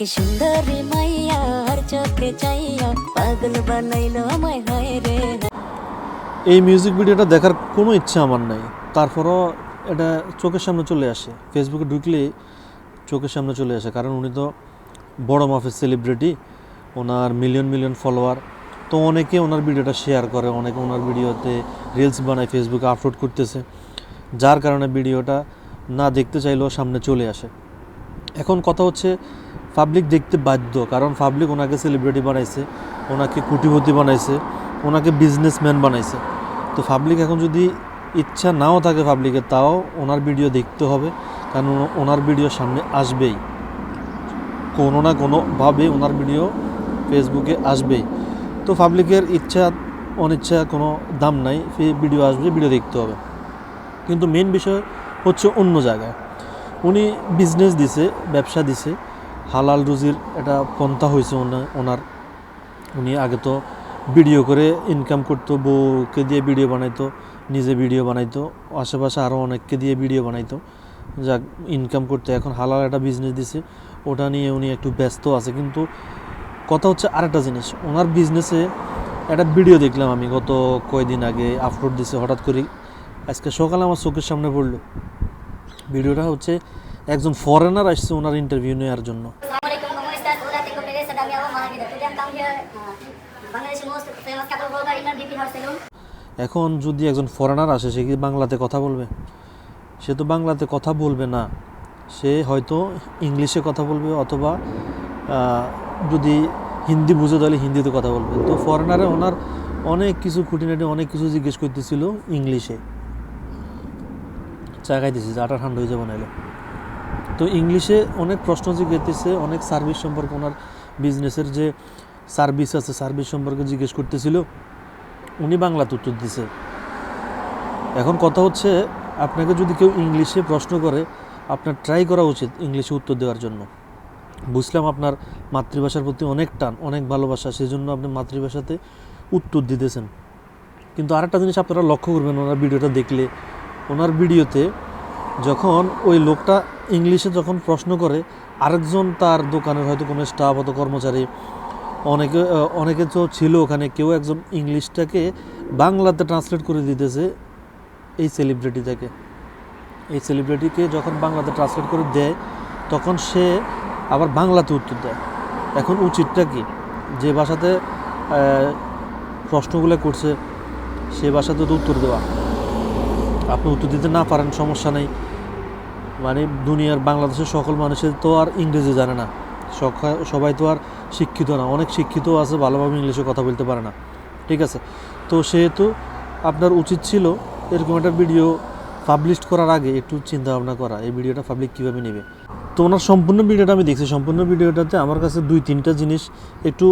কি সুন্দরী মাইয়া আর চোখে চাইয়া পাগল বানাইলো আমায় হায় রে। এই মিউজিক ভিডিওটা দেখার কোনো ইচ্ছা আমার নাই, তারপরও এটা চোখের সামনে চলে আসে, ফেসবুকে ঢুকলে চোখের সামনে চলে আসে, কারণ উনি তো বড় মাপের সেলিব্রিটি, ওনার মিলিয়ন মিলিয়ন ফলোয়ার। তো অনেকে ওনার ভিডিওটা শেয়ার করে, অনেকে ওনার ভিডিওতে রিলস বানায়, ফেসবুকে আপলোড করতেছে, যার কারণে ভিডিওটা না দেখতে চাইলেও সামনে চলে আসে। এখন কথা হচ্ছে পাবলিক দেখতে বাধ্য, কারণ পাবলিক ওনাকে সেলিব্রিটি বানাইছে, ওনাকে কোটিপতি বানাইছে, ওনাকে বিজনেসম্যান বানাইছে। তো পাবলিক এখন যদি ইচ্ছা নাও থাকে পাবলিকের, তাও ওনার ভিডিও দেখতে হবে, কারণ ওনার ভিডিও সামনে আসবেই, কোনো না কোনোভাবে ওনার ভিডিও ফেসবুকে আসবেই। তো পাবলিকের ইচ্ছা অনিচ্ছা কোনো দাম নাই, ভিডিও আসবে, ভিডিও দেখতে হবে। কিন্তু মেন বিষয় হচ্ছে অন্য জায়গায়। উনি বিজনেস দিছে, ব্যবসা দিছে, হালাল রুজির একটা পন্থা হয়েছে ওনার। উনি আগে তো ভিডিও করে ইনকাম করতো, বউকে দিয়ে ভিডিও বানাইতো, নিজে ভিডিও বানাইতো, আশেপাশে আরও অনেককে দিয়ে ভিডিও বানাইতো, যা ইনকাম করতে। এখন হালাল একটা বিজনেস দিছে, ওটা নিয়ে উনি একটু ব্যস্ত আছে। কিন্তু কথা হচ্ছে আরেকটা জিনিস, ওনার বিজনেসে একটা ভিডিও দেখলাম আমি গত কয়েকদিন আগে, আপলোড দিছে হঠাৎ করে, আজকে সকালে আমার চোখের সামনে পড়লো। ভিডিওটা হচ্ছে একজন ফরেনার আসছে ওনার ইন্টারভিউ নেওয়ার জন্য। Assalamualaikum, ¿cómo estás? Hola, te conoces a mi amo Mahagida. Today I'm down here, Bangladeshi most famous couple blogger in BP Hair Salon. এখন যদি একজন ফরেনার আসে, সে কি বাংলাতে কথা বলবে? সে তো বাংলাতে কথা বলবে না, সে হয়তো ইংলিশে কথা বলবে, অথবা যদি হিন্দি বুঝে তাহলে হিন্দিতে কথা বলবে। তো ফরেনারে ওনার অনেক কিছু খুঁটিনাটি অনেক কিছু জিজ্ঞেস করতেছিল ইংলিশে, চা খাইতেছি, চাটা ঠান্ডা হয়ে যাবে নাহলে। তো ইংলিশে অনেক প্রশ্ন জিজ্ঞেসতেছে, অনেক সার্ভিস সম্পর্কে, ওনার বিজনেসের যে সার্ভিস আছে সার্ভিস সম্পর্কে জিজ্ঞেস করতেছিল, উনি বাংলাতে উত্তর দিছে। এখন কথা হচ্ছে, আপনাকে যদি কেউ ইংলিশে প্রশ্ন করে, আপনার ট্রাই করা উচিত ইংলিশে উত্তর দেওয়ার জন্য। বুঝলাম আপনার মাতৃভাষার প্রতি অনেক টান, অনেক ভালোবাসা, সেই জন্য আপনি মাতৃভাষাতে উত্তর দিতেছেন। কিন্তু আরেকটা জিনিস আপনারা লক্ষ্য করবেন, ওনার ভিডিওটা দেখলে, ওনার ভিডিওতে যখন ওই লোকটা ইংলিশে যখন প্রশ্ন করে, আরেকজন তার দোকানের হয়তো কোনো স্টাফ অথবা কর্মচারী, অনেকে তো ছিল ওখানে, কেউ একজন ইংলিশটাকে বাংলাতে ট্রান্সলেট করে দিতেছে এই সেলিব্রিটিটাকে। এই সেলিব্রিটিকে যখন বাংলাতে ট্রান্সলেট করে দেয়, তখন সে আবার বাংলাতে উত্তর দেয়। এখন উচিতটা কি? যে ভাষাতে প্রশ্নগুলো করছে সে ভাষাতে তো উত্তর দেওয়া। আপনি উত্তর দিতে না পারেন, সমস্যা নেই, মানে দুনিয়ার বাংলাদেশের সকল মানুষের তো আর ইংরেজি জানে না, সবাই তো আর শিক্ষিত না, অনেক শিক্ষিত আছে, ভালোভাবে ইংলিশে কথা বলতে পারে না, ঠিক আছে? তো সেহেতু আপনার উচিত ছিল এরকম একটা ভিডিও পাবলিশ করার আগে একটু চিন্তা ভাবনা করা, এই ভিডিওটা পাবলিক কীভাবে নেবে। তো ওনার সম্পূর্ণ ভিডিওটা আমি দেখছি, সম্পূর্ণ ভিডিওটাতে আমার কাছে 2-3টা জিনিস একটু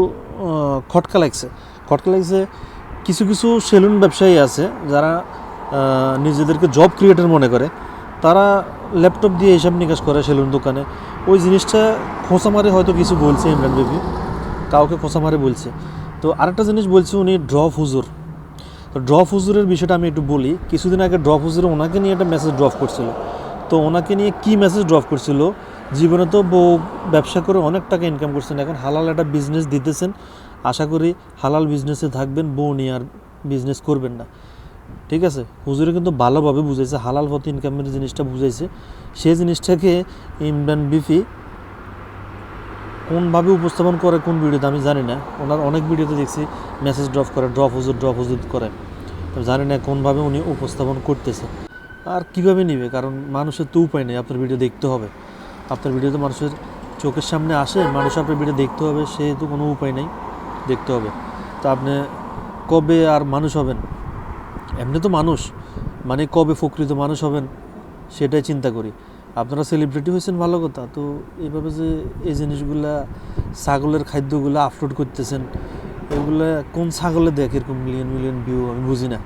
খটকা লাগছে। কিছু কিছু সেলুন ব্যবসায়ী আছে যারা নিজেদেরকে জব ক্রিয়েটর মনে করে, তারা ল্যাপটপ দিয়ে হিসাব নিকাশ করে সেলুন দোকানে। ওই জিনিসটা খোঁচা মারে হয়তো কিছু বলছে ইমরান বেবি, কাউকে খোঁচা মারে বলছে। তো আরেকটা জিনিস বলছে উনি ড্রপ হুজুর। তো ড্রপ হুজুরের বিষয়টা আমি একটু বলি। কিছুদিন আগে ড্রপ হুজুরে ওনাকে নিয়ে একটা মেসেজ ড্রপ করছিল। তো ওনাকে নিয়ে কি মেসেজ ড্রপ করছিল? জীবনে তো বউ ব্যবসা করে অনেক টাকা ইনকাম করছেন, এখন হালাল একটা বিজনেস দিতেছেন, আশা করি হালাল বিজনেসে থাকবেন, বউ নিয়ে আর বিজনেস করবেন না, ঠিক আছে? হুজুরে কিন্তু ভালোভাবে বুঝাইছে, হালাল পথে ইনকামের জিনিসটা বুঝাইছে। সেই জিনিসটাকে ইমরান বিফি কোনভাবে উপস্থাপন করে কোন ভিডিওতে আমি জানি না, ওনার অনেক ভিডিওতে দেখছি মেসেজ ড্রপ করে, ড্রপ হুজুর করে, জানি না কোনভাবে উনি উপস্থাপন করতেছে আর কিভাবে নেবে, কারণ মানুষের তো উপায় নেই, আপনার ভিডিও দেখতে হবে, আপনার ভিডিও তো মানুষের চোখের সামনে আসে, মানুষ আপনার ভিডিও দেখতে হবে, সেহেতু কোনো উপায় নেই, দেখতে হবে। তা আপনি কবে আর মানুষ হবেন? এমনি তো মানুষ, মানে কবে প্রকৃত মানুষ হবেন সেটাই চিন্তা করি। আপনারা সেলিব্রিটি হয়েছেন ভালো কথা, তো এইভাবে যে এই জিনিসগুলা, ছাগলের খাদ্যগুলো আপলোড করতেছেন, এগুলা কোন ছাগলে দেখে এরকম মিলিয়ন মিলিয়ন ভিউ, আমি বুঝি না।